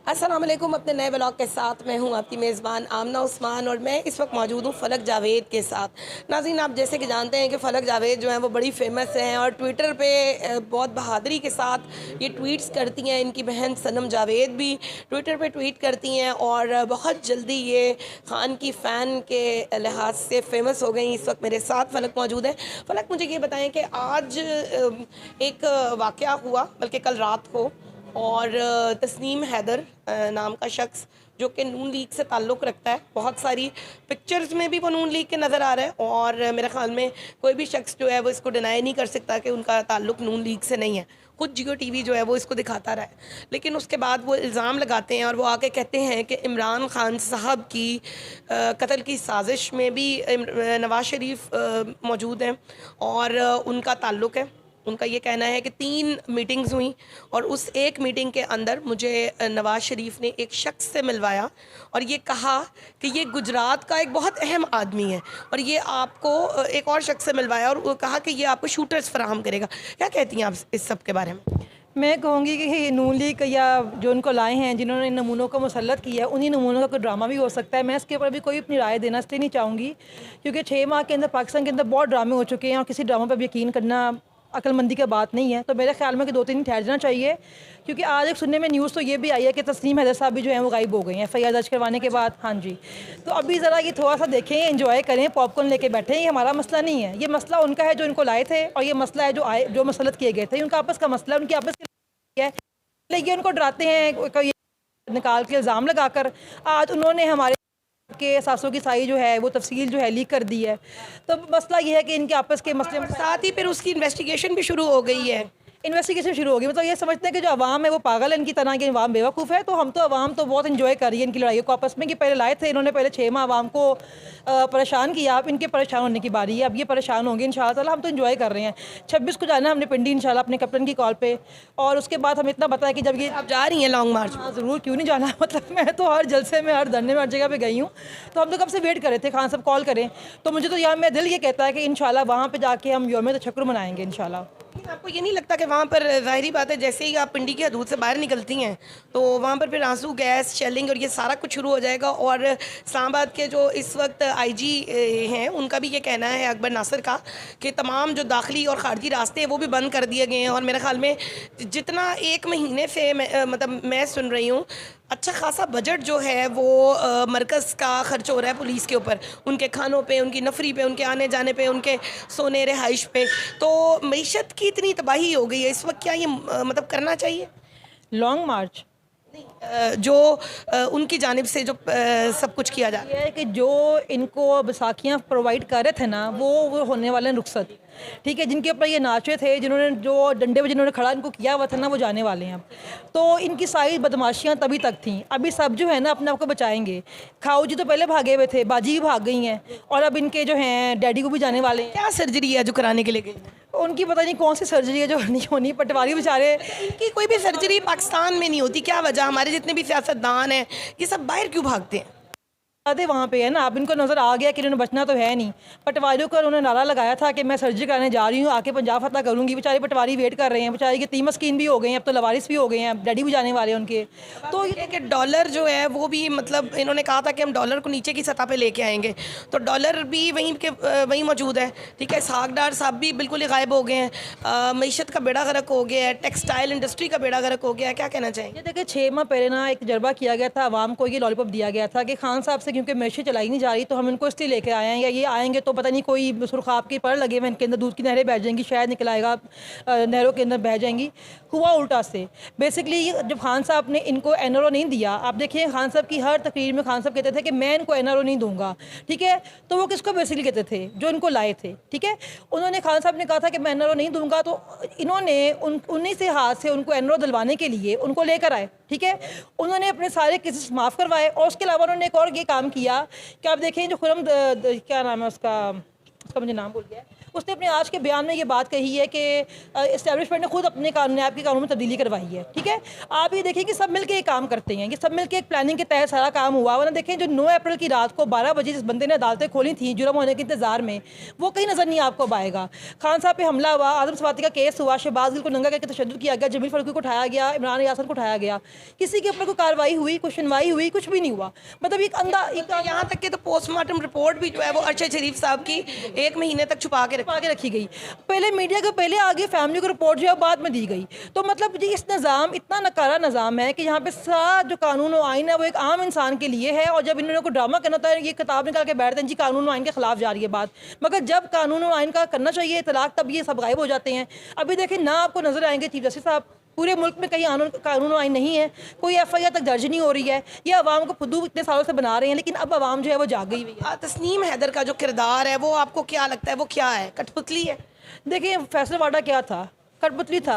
अस्सलाम वालेकुम। अपने नए ब्लॉग के साथ मैं हूं आपकी मेज़बान आमना उस्मान और मैं इस वक्त मौजूद हूं फ़लक जावेद के साथ। नाज़रीन, आप जैसे कि जानते हैं कि फ़लक जावेद जो हैं वो बड़ी फ़ेमस हैं और ट्विटर पे बहुत बहादुरी के साथ ये ट्वीट्स करती हैं। इनकी बहन सनम जावेद भी ट्विटर पे ट्वीट करती हैं और बहुत जल्दी ये ख़ान की फ़ैन के लिहाज से फ़ेमस हो गई। इस वक्त मेरे साथ फ़लक मौजूद है। फ़लक, मुझे ये बताएँ कि आज एक वाक़या हुआ, बल्कि कल रात को, और तस्नीम हैदर नाम का शख्स जो कि नून लीग से ताल्लुक़ रखता है, बहुत सारी पिक्चर्स में भी वो नून लीग के नज़र आ रहा है और मेरे ख़्याल में कोई भी शख्स जो है वो इसको डिनाई नहीं कर सकता कि उनका ताल्लुक़ नून लीग से नहीं है। खुद जियो टीवी जो है वो इसको दिखाता रहा है, लेकिन उसके बाद वो इल्ज़ाम लगाते हैं और वो आके कहते हैं कि इमरान ख़ान साहब की कत्ल की साजिश में भी नवाज़ शरीफ मौजूद हैं और उनका ताल्लुक़ है। उनका ये कहना है कि 3 मीटिंग्स हुई और उस एक मीटिंग के अंदर मुझे नवाज़ शरीफ ने एक शख्स से मिलवाया और ये कहा कि ये गुजरात का एक बहुत अहम आदमी है और ये आपको एक और शख्स से मिलवाया और वो कहा कि ये आपको शूटर्स फराहम करेगा। क्या कहती हैं आप इस सब के बारे में? मैं कहूँगी कि ये नून लीग या जो उनको लाए हैं, जिन्होंने इन नमूनों को मुसल्लत किया है, उन्हीं नमूनों का कोई ड्रामा भी हो सकता है। मैं इसके ऊपर भी कोई अपनी राय देना इसलिए नहीं चाहूँगी क्योंकि 6 माह के अंदर पाकिस्तान के अंदर बहुत ड्रामे हो चुके हैं और किसी ड्रामा पर भी यकीन करना अक्लमंदी की बात नहीं है। तो मेरे ख्याल में कि 2-3 दिन ठहर जाना चाहिए क्योंकि आज एक सुनने में न्यूज़ तो ये भी आई है कि तस्नीम हैदर साहब भी जो हैं वो गायब हो गई हैं एफआईआर दर्ज करवाने के बाद। हाँ जी, तो अभी ज़रा ये थोड़ा सा देखें, एंजॉय करें, पॉपकॉर्न लेके बैठें। ये हमारा मसला नहीं है, ये मसला उनका है जो इनको लाए थे और ये मसला है जो मुसल्लत किए गए थे। उनका आपस का मसला, उनकी आपस की है, लेकिन उनको डराते हैं कोई निकाल के इल्ज़ाम लगाकर। आज उन्होंने हमारे के सासों की साई जो है वो तफसील जो है लीक कर दी है। तो मसला ये है कि इनके आपस के मसले साथ ही फिर उसकी इन्वेस्टिगेशन भी शुरू हो गई है। इन्वेस्टिगेशन शुरू होगी। मतलब ये समझते हैं कि जो अवाम है वो पागल है, इनकी तरह की अवाम बेवकूफ़ है। तो हम तो अवाम तो बहुत इन्जॉय कर रही है इनकी लड़ाइयों को आपस में कि पहले लाए थे इन्होंने, पहले 6 माह अवाम को परेशान किया। अब इनके परेशान होने की बारी है, अब ये परेशान होंगे इंशाअल्लाह ताला। हम तो इन्जॉय कर रहे हैं। 26 को जाना है हमने पिंडी इंशाअल्लाह अपने कैप्टन की कॉल पे, और उसके बाद हमें इतना पता है कि जब ये आप जा रही हैं लॉन्ग मार्च? हाँ ज़रूर, क्यों नहीं जाना। मतलब मैं तो हर जलसे में, हर धरने में, हर जगह पे गई हूँ। तो हम तो कब से वेट कर रहे थे खान साहब कॉल करें। तो मुझे तो यार मेरा दिल ये कहता है कि इंशाल्लाह वहाँ पे जाके हम यौम तशक्कुर मनाएंगे इंशाल्लाह। आपको ये नहीं लगता कि वहाँ पर ज़ाहिरी बात है, जैसे ही आप पिंडी की हदूद से बाहर निकलती हैं तो वहाँ पर फिर आंसू गैस, शेलिंग और ये सारा कुछ शुरू हो जाएगा? और इस्लामाबाद के जो इस वक्त आईजी हैं उनका भी ये कहना है, अकबर नासिर का, कि तमाम जो दाखिली और ख़ारजी रास्ते हैं वो भी बंद कर दिए गए हैं। और मेरे ख्याल में जितना 1 महीने से मतलब मैं सुन रही हूँ, अच्छा खासा बजट जो है वो मरकज़ का खर्च हो रहा है पुलिस के ऊपर, उनके खानों पे, उनकी नफरी पे, उनके आने जाने पे, उनके सोने रिहाइश पे। तो मईशत की इतनी तबाही हो गई है इस वक्त, क्या ये मतलब करना चाहिए? लॉन्ग मार्च जो उनकी जानिब से जो सब कुछ किया जा रहा ये है कि जो इनको बैसाखियाँ प्रोवाइड कर रहे थे ना, वो होने वाले हैं रुखसत। ठीक है, जिनके ऊपर ये नाचे थे, जिन्होंने जो डंडे पे जिन्होंने खड़ा इनको किया हुआ था ना, वो जाने वाले हैं अब। तो इनकी सारी बदमाशियाँ तभी तक थीं, अभी सब जो है ना अपने आप को बचाएंगे। खाऊ जी तो पहले भागे हुए थे, बाजी भी भाग गई हैं, और अब इनके जो हैं डैडी को भी जाने वाले हैं। है? क्या सर्जरी है जो कराने के लिए गई? उनकी पता नहीं कौन सी सर्जरी है जो नहीं होनी, पटवारी बेचारे। इनकी कोई भी सर्जरी पाकिस्तान में नहीं होती, क्या वजह? हमारे जितने भी सियासतदान हैं ये सब बाहर क्यों भागते हैं? आधे वहाँ पे है ना, अब इनको नज़र आ गया कि इन्होंने बचना तो है नहीं। पटवारियों को उन्होंने नारा लगाया था कि मैं सर्जरी कराने जा रही हूँ, आके पंजाब फतह करूँगी। बेचारे पटवारी वेट कर रहे हैं, बेचारे के 3 मस्कीन भी हो गए हैं, अब तो लवारिस भी हो गए हैं, डैडी भी जाने वाले हैं उनके। तो ये कि डॉलर जो है वो भी, मतलब इन्होंने कहा था कि हम डॉलर को नीचे की सतह पे लेके आएंगे, तो डॉलर भी वहीं के वहीं मौजूद है। ठीक है, इसहाक डार साहब भी बिल्कुल ही गायब हो गए हैं, मीशत का बेड़ा गर्क हो गया है, टेक्सटाइल इंडस्ट्री का बेड़ा गर्क हो गया है। क्या कहना चाहेंगे? देखिए 6 माह पहले ना एक तजर्बा किया गया था, आवाम को ये लॉलीपॉप दिया गया था कि खान साहब से क्योंकि मैशें चलाई नहीं जा रही तो हम इनको इसलिए लेके आए हैं, या ये आएंगे तो पता नहीं कोई सुरखाब के पर लगे हुए इनके अंदर दूध की नहरें बह जाएंगी, शायद निकल आएगा, नहरों के अंदर बह जाएंगी। हुआ उल्टा से। बेसिकली जब खान साहब ने इनको एनआरओ नहीं दिया, आप देखिए खान साहब की हर तकरीर में खान साहब कहते थे कि मैं इनको एनआरओ नहीं दूंगा। ठीक है, तो वो किसको बेसिकली कहते थे? जो इनको लाए थे। ठीक है, उन्होंने खान साहब ने कहा था कि मैं एनआरओ नहीं दूंगा, तो इन्होंने उन्हीं से हाथ से उनको एनआरओ दिलवाने के लिए उनको लेकर आए। ठीक है, उन्होंने अपने सारे केसेस माफ़ करवाए, और उसके अलावा उन्होंने एक और ये काम किया कि आप देखें जो खुरम क्या नाम है उसका मुझे नाम भूल गया है, उसने अपने आज के बयान में ये बात कही है कि इस्टेब्लिशमेंट ने खुद अपने नैब के कानून में तब्दीली करवाई है। ठीक है, आप ये देखिए कि सब मिलकर ये काम करते हैं, ये सब मिलकर एक प्लानिंग के तहत सारा काम हुआ। वरना देखें जो 9 अप्रैल की रात को 12 बजे जिस बंदे ने अदालतें खोली थी जुर्म होने के इंतजार में, वो कहीं नज़र नहीं आपको आएगा। खान साहब पे हमला हुआ, आदम स्वाति का केस हुआ, शहबाज गिल को नंगा करके तशद्दुद किया गया, जमील फारूकी को उठाया गया, इमरान यासन को उठाया गया, किसी के ऊपर कोई कार्रवाई हुई, कोई सुनवाई हुई, कुछ भी नहीं हुआ। मतलब एक यहाँ तक कि तो पोस्टमार्टम रिपोर्ट भी जो है वो अरशद शरीफ साहब की 1 महीने तक छुपा के रखी गई। पहले मीडिया के पहले आगे फैमिली को रिपोर्ट जो है बाद में दी गई। तो मतलब जी इस निज़ाम इतना नकारा निज़ाम है कि यहाँ पे सारा जो कानून और आइन है वो एक आम इंसान के लिए है। और जब इन्होंने को ड्रामा करना होता है ये किताब निकाल के बैठते हैं जी कानून और आइन के खिलाफ जा रही है बात, मगर जब कानून और आइन का करना चाहिए तलाक तब ये सब गायब हो जाते हैं। अभी देखिए ना आपको नजर आएंगे चीफ जस्टिस साहब, पूरे मुल्क में कहीं कानून आइन नहीं है, कोई FIR तक दर्ज नहीं हो रही है। ये अवाम को फुदू इतने सालों से बना रहे हैं, लेकिन अब अवाम जो है वो जाग गई हुई है। तस्नीम हैदर का जो किरदार है वो आपको क्या लगता है, वो क्या है, कठपुतली है? देखिए फैसल वाडा क्या था, कठपुतली था,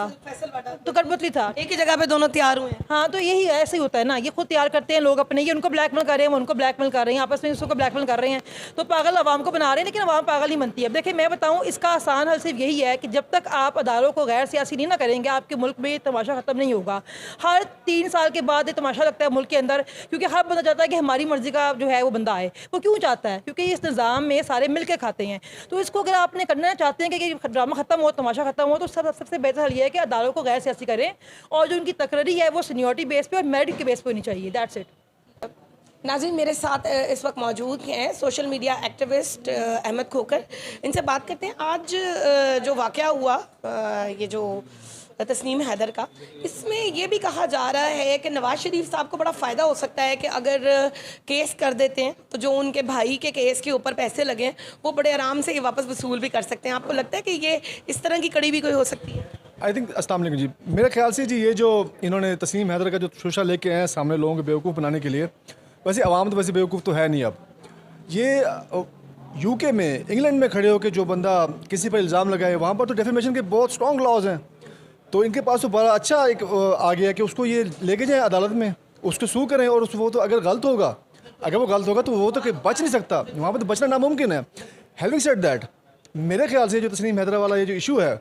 तो कठपुतली था। एक ही जगह पे दोनों तैयार हुए हैं। हाँ तो यही ऐसे ही होता है ना, ये खुद तैयार करते हैं लोग अपने, ये उनको ब्लैकमेल कर रहे हैं, वो उनको ब्लैकमेल कर रहे हैं, आपस में उसको ब्लैकमेल कर रहे हैं, तो पागल आवाम को बना रहे हैं, लेकिन आवाम पागल नहीं बनती है। अब देखिए मैं बताऊँ इसका आसान हल सिर्फ यही है कि जब तक आप अदालों को गैर सियासी नहीं ना करेंगे आपके मुल्क में ये तमाशा ख़त्म नहीं होगा। हर 3 साल के बाद ये तमाशा लगता है मुल्क के अंदर, क्योंकि हर बंदा चाहता है कि हमारी मर्जी का जो है वो बंदा आए। वो क्यों चाहता है? क्योंकि इस निज़ाम में सारे मिल के खाते हैं। तो इसको अगर आपने करना चाहते हैं कि ड्रामा ख़त्म हो, तमाशा ख़त्म हो, तो सबसे बेहतर हल ये है कि अदालतों को गैर सियासी करें और जो उनकी तकरीरी है वो सीनियरिटी बेस पे और मेरिट के बेस पे होनी चाहिए। That's it. नाज़रीन मेरे साथ इस वक्त मौजूद हैं सोशल मीडिया एक्टिविस्ट अहमद खोकर। इनसे बात करते हैं आज जो वाक़या हुआ ये जो तस्नीम हैदर का, इसमें ये भी कहा जा रहा है कि नवाज शरीफ साहब को बड़ा फ़ायदा हो सकता है कि अगर केस कर देते हैं तो जो उनके भाई के केस के ऊपर पैसे लगे हैं वो बड़े आराम से ये वापस वसूल भी कर सकते हैं। आपको लगता है कि ये इस तरह की कड़ी भी कोई हो सकती है? आई थिंक अस्सलाम वालेकुम जी, मेरे ख्याल से जी ये जो इन्होंने तस्नीम हैदर का जो शोशा लेके आए हैं सामने लोगों को बेवकूफ़ बनाने के लिए, वैसे आवाम तो वैसे बेवकूफ़ तो है नहीं। अब ये UK में इंग्लैंड में खड़े होकर जो बंदा किसी पर इल्ज़ाम लगाए वहाँ पर तो डेफेमेशन के बहुत स्ट्रॉन्ग लॉज हैं, तो इनके पास तो बड़ा अच्छा एक आ गया कि उसको ये लेके जाएँ अदालत में, उसको सू करें और वो तो अगर गलत होगा तो वो तो बच नहीं सकता, वहाँ पर तो बचना नामुमकिन है। हैविंग सेड दैट, मेरे ख्याल से जो तस्नीम हैदर वाला ये जो इशू है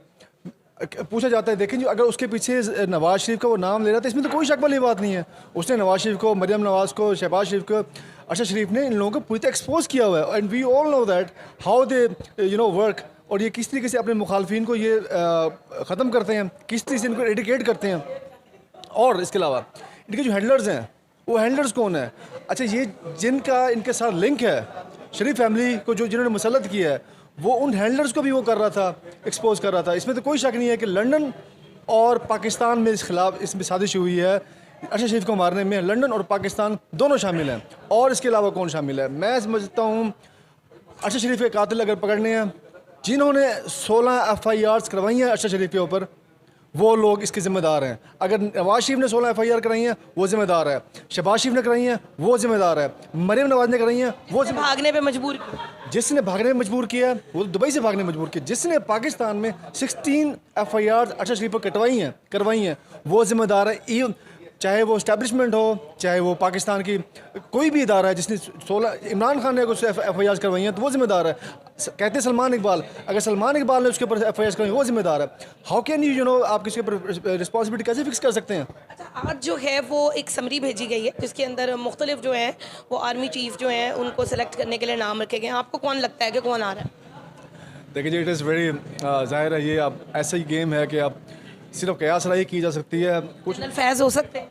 पूछा जाता है, देखें जो अगर उसके पीछे नवाज शरीफ का वो नाम ले रहा था इसमें तो कोई शक वाली बात नहीं है। उसने नवाज शरीफ को, मरियम नवाज को, शहबाज शरीफ को, अरशद शरीफ ने इन लोगों को पूरी तरह एक्सपोज किया हुआ है। And we all know that how they work, और ये किस तरीके से अपने मुखालफिन को ये ख़त्म करते हैं, किस तरीके से इनको एडिकेट करते हैं। और इसके अलावा इनके जो हैंडलर्स हैं वो हैंडलर्स कौन है? अच्छा, ये जिनका इनके साथ लिंक है, शरीफ फैमिली को जो जिन्होंने मुसल्लत किया है, वो उन हैंडलर्स को भी वो कर रहा था, एक्सपोज कर रहा था। इसमें तो कोई शक नहीं है कि लंदन और पाकिस्तान में इस खिलाफ इसमें साजिश हुई है। अरशद शरीफ को मारने में लंदन और पाकिस्तान दोनों शामिल हैं। और इसके अलावा कौन शामिल है? मैं समझता हूँ अरशद शरीफ के कातिल अगर पकड़ने हैं, जिन्होंने 16 FIRs करवाई हैं अरशद शरीफ के ऊपर, वो लोग इसके ज़िम्मेदार हैं। अगर नवाज शरीफ ने 16 FIR कराई हैं वो ज़िम्मेदार है, शहबाज शरीफ ने कराई हैं वो ज़िम्मेदार है, मरियम नवाज ने कराई हैं वो भागने पे मजबूर किया। जिसने भागने में मजबूर किया वो दुबई से भागने में मजबूर किया। जिसने पाकिस्तान में 16 FIRs अरशद शरीफ पर करवाई हैं वो ज़िम्मेदार है। चाहे वो इस्टेब्लिशमेंट हो, चाहे वो पाकिस्तान की कोई भी इदारा है जिसने 16, इमरान खान ने अगर उससे FIRs करवाई हैं तो वो ज़िम्मेदार है। कहते हैं सलमान इकबाल, अगर सलमान इकबाल ने उसके ऊपर FIRs करवाई वो ज़िम्मेदार है। हाउ कैन यू आप किसके ऊपर रिस्पॉन्सिबिलिटी कैसे फिक्स कर सकते हैं? अच्छा, आज जो है वो एक समरी भेजी गई है जिसके अंदर मुख्तलिफ जो हैं वो आर्मी चीफ जो हैं उनको सेलेक्ट करने के लिए नाम रखे गए हैं। आपको कौन लगता है कि कौन आ रहा है? देखिए जी, इट इज़ वेरी ज़ाहिर है ये अब ऐसा ही गेम है कि अब सिर्फ कयास राही की जा सकती है। कुछ जनरल फैज़ हो सकते हैं।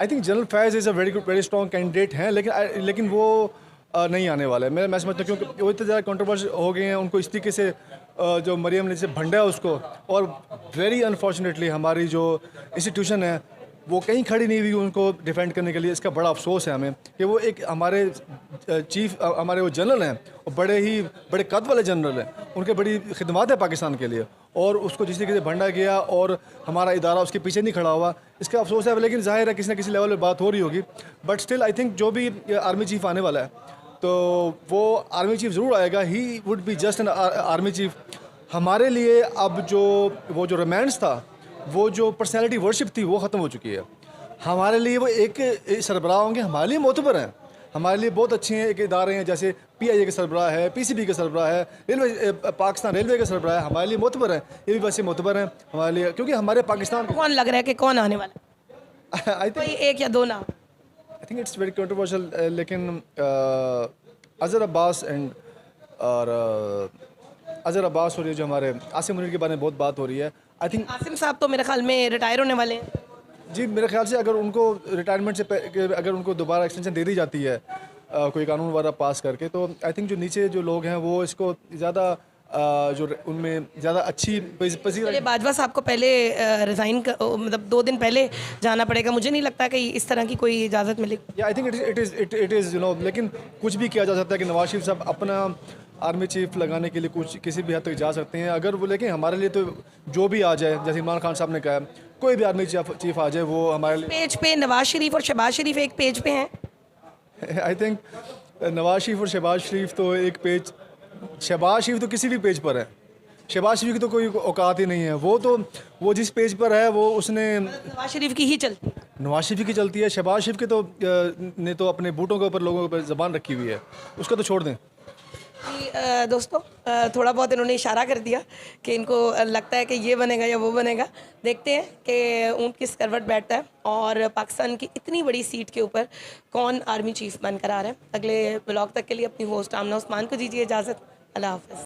I think general Faiz is a very good, very strong candidate हैं, लेकिन वो नहीं आने वाला है। मैं समझता हूँ क्योंकि वो इतने ज़्यादा कंट्रोवर्सी हो गए हैं, उनको इस तरीके से जो मरियम ने जैसे भंडा है उसको, और वेरी अनफॉर्चुनेटली हमारी जो इंस्टीट्यूशन है वो कहीं खड़ी नहीं हुई उनको डिफेंड करने के लिए। इसका बड़ा अफसोस है हमें कि वो एक हमारे चीफ, हमारे वो जनरल हैं, और बड़े कद वाले जनरल हैं, उनके बड़ी खिदमत है पाकिस्तान के लिए, और उसको जिस तरीके से भंडा गया और हमारा इदारा उसके पीछे नहीं खड़ा हुआ, इसका अफसोस है। लेकिन जाहिर है किसी न किसी लेवल पर बात हो रही होगी, बट स्टिल आई थिंक जो भी आर्मी चीफ आने वाला है तो वो आर्मी चीफ ज़रूर आएगा। He would be just an army chief. हमारे लिए अब वो जो रोमांस था, वो जो पर्सनैलिटी वर्शिप थी वो ख़त्म हो चुकी है। हमारे लिए वो एक सरबराह होंगे, हमारे लिए मोतबर हैं, हमारे लिए बहुत अच्छे हैं। एक इदारे हैं जैसे PIA के सरबराह है, PCB के सरबराह है, रेलवे पाकिस्तान रेलवे के सरबराह है, हमारे लिए मोतबर हैं। ये भी वैसे मोतबर हैं हमारे लिए, क्योंकि हमारे पाकिस्तान कौन लग रहा है कि कौन आने वाला आई कोई थिंक एक या दो नाम? इट्स वेरी कंट्रोवर्शियल, लेकिन अजहर अब्बास एंड और अजहर अब्बास और ये जो हमारे आसिम मुनीर के बारे में बहुत बात हो रही है। आई थिंक आसिम साहब तो मेरे ख्याल में रिटायर होने वाले हैं। जी मेरे ख्याल से अगर उनको रिटायरमेंट से अगर उनको दोबारा एक्सटेंशन दे दी जाती है कोई कानून वगैरह पास करके, तो आई थिंक जो नीचे जो लोग हैं वो इसको ज़्यादा जो उनमें ज़्यादा अच्छी चलिए, बाजवा साहब को पहले रिज़ाइन मतलब 2 दिन पहले जाना पड़ेगा। मुझे नहीं लगता कि इस तरह की कोई इजाज़त मिलेगी। या I think it is you know, लेकिन कुछ भी किया जा सकता है कि नवाज शरीफ साहब अपना आर्मी चीफ लगाने के लिए कुछ किसी भी हद तक जा सकते हैं अगर वो, लेकिन हमारे लिए तो जो भी आ जाए, जैसे इमरान खान साहब ने कहा, कोई भी आर्मी चीफ आ जाए वो हमारे लिए। पेज पे नवाज शरीफ और शहबाज शरीफ एक पेज पे हैं। आई थिंक नवाज शरीफ और शहबाज शरीफ तो एक पेज, शहबाज शरीफ तो किसी भी पेज पर है। शहबाज शरीफ की तो कोई औकात ही नहीं है। वो जिस पेज पर है वो उसने नवाज शरीफ की ही चलती है। नवाज शरीफ की चलती है। शहबाज शरीफ के तो ने तो अपने बूटों के ऊपर लोगों के ऊपर ज़बान रखी हुई है, उसका तो छोड़ दें। दोस्तों, थोड़ा बहुत इन्होंने इशारा कर दिया कि इनको लगता है कि ये बनेगा या वो बनेगा। देखते हैं कि ऊँट किस करवट बैठता है और पाकिस्तान की इतनी बड़ी सीट के ऊपर कौन आर्मी चीफ बनकर आ रहा है। अगले ब्लॉग तक के लिए अपनी होस्ट आमना उस्मान को दीजिए इजाज़त। अल्लाह हाफ़िज़।